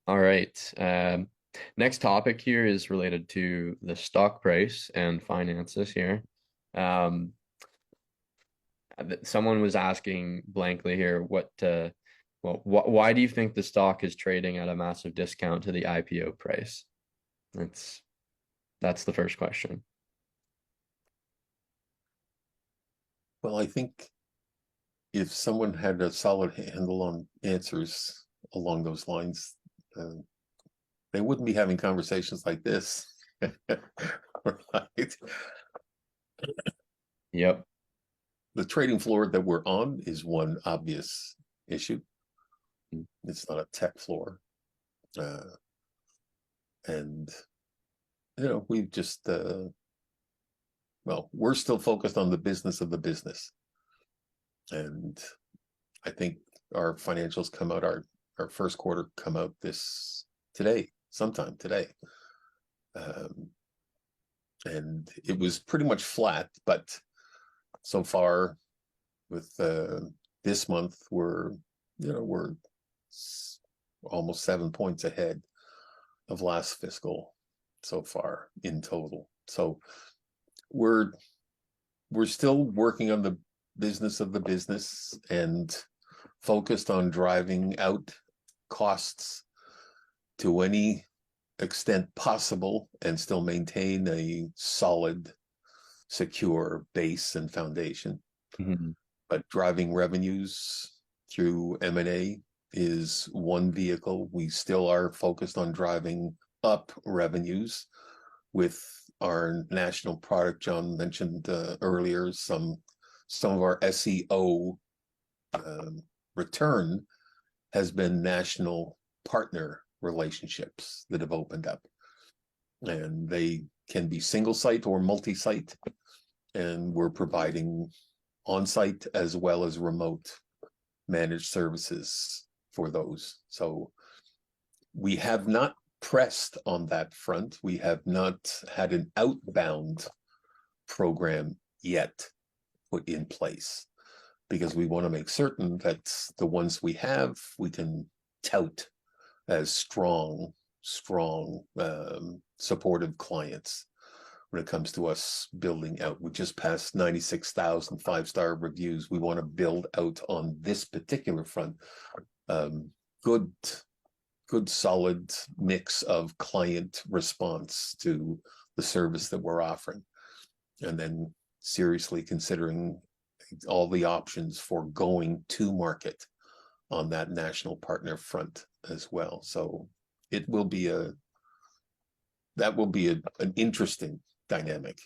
All right. Next topic here is related to the stock price and finances here. Um, Someone was asking blankly here, why do you think the stock is trading at a massive discount to the IPO price? That's that's the first question. Well, I think if someone had a solid handle on answers along those lines, uh, they wouldn't be having conversations like this. Right? Yep. The trading floor that we're on is one obvious issue. It's not a tech floor. Uh, and, we've just, well, we're still focused on the business of the business. And I think our financials come out, our first quarter come out sometime today. Um, and it was pretty much flat, but so far with this month, we're almost 7 points ahead of last fiscal so far in total. So we're we're still working on the business of the business and focused on driving out costs to any extent possible and still maintain a solid, secure base and foundation. Mhm. But driving revenues through M&A is one vehicle. We still are focused on driving up revenues with our national product. John mentioned earlier some of our SEO return has been national partner relationships that have opened up, and they can be single site or multi-site, and we're providing on-site as well as remote managed services for those. So we have not pressed on that front. We have not had an outbound program yet put in place because we want to make certain that the ones we have, we can tout as strong, supportive clients when it comes to us building out. We just passed 96,000 five-star reviews. We want to build out on this particular front. Um, good, good, solid mix of client response to the service that we're offering. And then seriously considering all the options for going to market on that national partner front as well. So it will be an interesting dynamic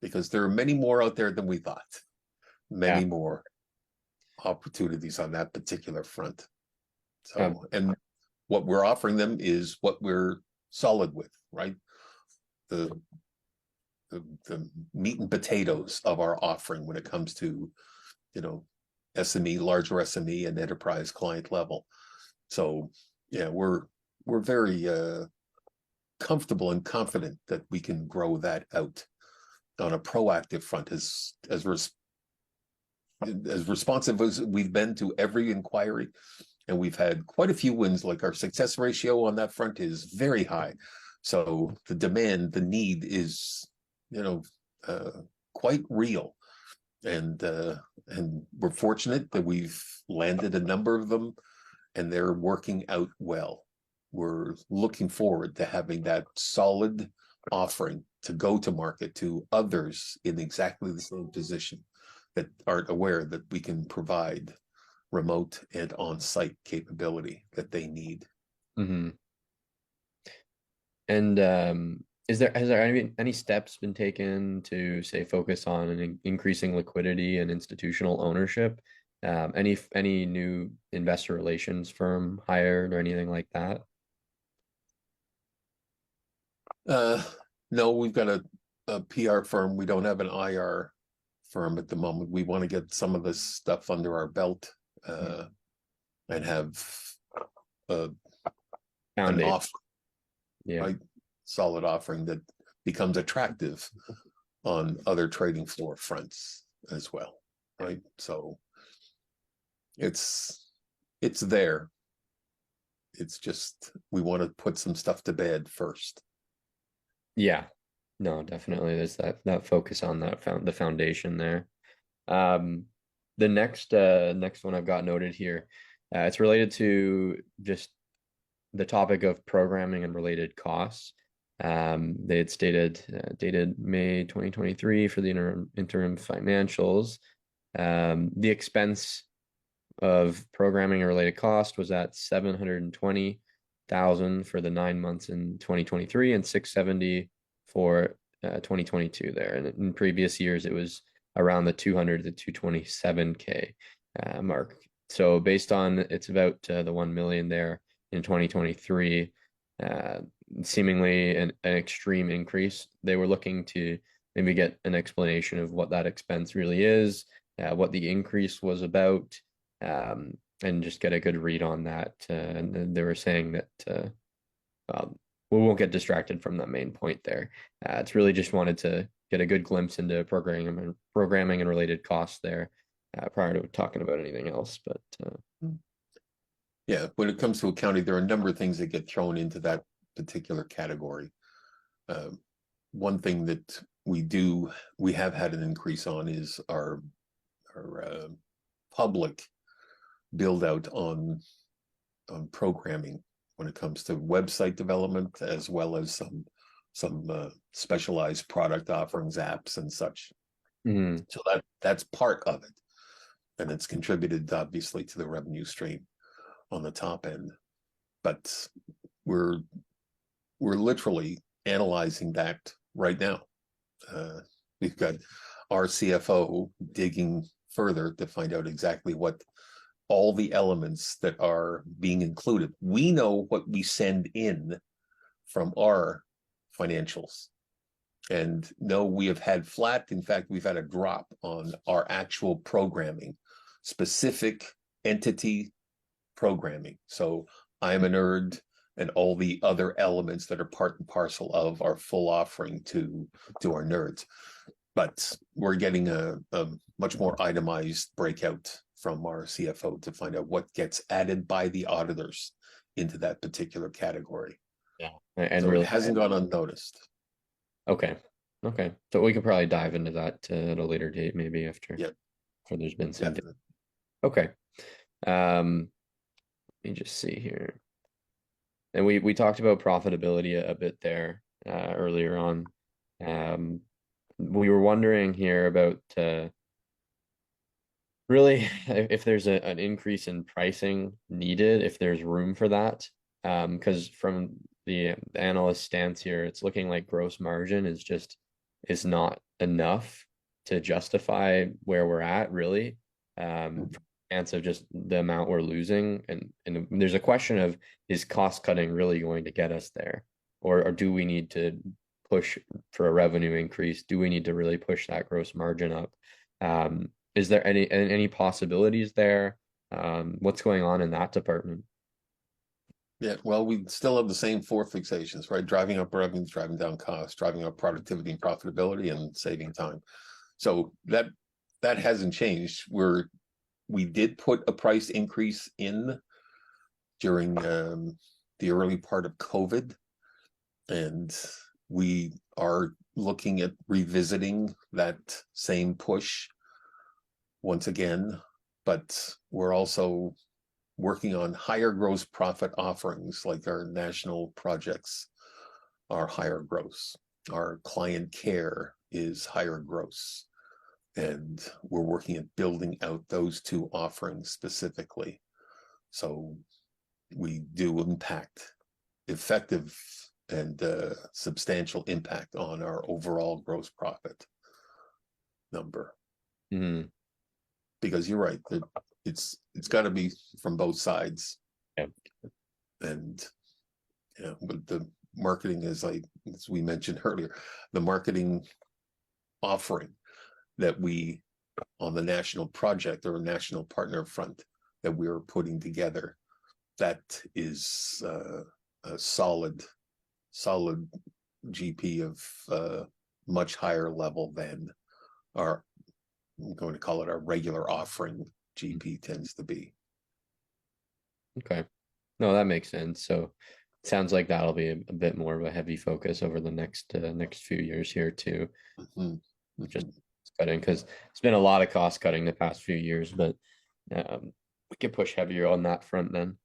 because there are many more out there than we thought. Yeah. Many more opportunities on that particular front. Um, So, and what we're offering them is what we're solid with, right? The the meat and potatoes of our offering when it comes to, you know, SME, larger SME and enterprise client level. So yeah, we're very comfortable and confident that we can grow that out on a proactive front as responsive as we've been to every inquiry. And we've had quite a few wins. Like our success ratio on that front is very high. So the demand, the need is, you know, quite real. And we're fortunate that we've landed a number of them and they're working out well. We're looking forward to having that solid offering to go to market to others in exactly the same position that aren't aware that we can provide remote and on-site capability that they need. mhm. And has there any steps been taken to say focus on increasing liquidity and institutional ownership? Any new investor relations firm hired or anything like that? Uh, no, we've got a PR firm. We don't have an IR firm at the moment. We want to get some of this stuff under our belt and have uh, an Foundation. off, Yeah. right, solid offering that becomes attractive on other trading floor fronts as well, right? So it's it's there. It's just, we want to put some stuff to bed first. Yeah, no, definitely. There's that focus on the foundation there. Um, the next one I've got noted here, it's related to just the topic of programming and related costs. They had stated dated May 2023 for the interim financials. The expense of programming and related cost was at 720,000 for the 9 months in 2023 and 670 for 2022 there. And in previous years, it was around the 200 to 227K mark. So based on it's about the 1 million there in 2023, uh, seemingly an extreme increase. They were looking to maybe get an explanation of what that expense really is, what the increase was about, and just get a good read on that. And they were saying that we won't get distracted from that main point there. It's really just wanted to get a good glimpse into programming and related costs there prior to talking about anything else. But yeah, when it comes to accounting, there are a number of things that get thrown into that particular category. One thing that we have had an increase on is our public build out on programming when it comes to website development, as well as some specialized product offerings, apps and such. So that's part of it, and it's contributed obviously to the revenue stream on the top end. But we're literally analyzing that right now. We've got our CFO digging further to find out exactly what all the elements that are being included. We know what we send in from our financials. And no, we have had flat. In fact, we've had a drop on our actual programming, specific entity programming. So I'm a nerd, and all the other elements that are part and parcel of our full offering to our nerds. But we're getting a much more itemized breakout from our CFO to find out what gets added by the auditors into that particular category. yeah, and So really, it hasn't gone unnoticed. okay, okay. So we could probably dive into that at a later date, maybe after Yeah, there's been some. definitely. Okay. Let me just see here. And we talked about profitability a bit there earlier on. Um, we were wondering here about really if there's an increase in pricing needed, if there's room for that. Because from the analyst stance here, it's looking like gross margin is not enough to justify where we're at, really. Stance of just the amount we're losing, and there's a question of, is cost cutting really going to get us there, or do we need to push for a revenue increase? Do we need to really push that gross margin up? Is there any possibilities there? What's going on in that department? Yeah, well, we still have the same four fixations, right? Driving up revenues, driving down costs, driving up productivity and profitability, and saving time. So that hasn't changed. We did put a price increase in during the early part of COVID, and we are looking at revisiting that same push once again, but we're also working on higher gross profit offerings, like our national projects are higher gross. Our client care is higher gross. And we're working at building out those two offerings specifically. So we do impact effective and substantial impact on our overall gross profit number. Mm-hmm. Because you're right, that it's got to be from both sides. Yeah. And yeah, but the marketing is, like, as we mentioned earlier, the marketing offering that we on the national project or national partner front that we're putting together, that is a solid GP of much higher level than our, I'm going to call it, our regular offering GP tends to be. Okay. No, that makes sense. So it sounds like that'll be a bit more of a heavy focus over the next few years here too. Mhm, Just mhm. cutting because it's been a lot of cost cutting the past few years, but we could push heavier on that front then.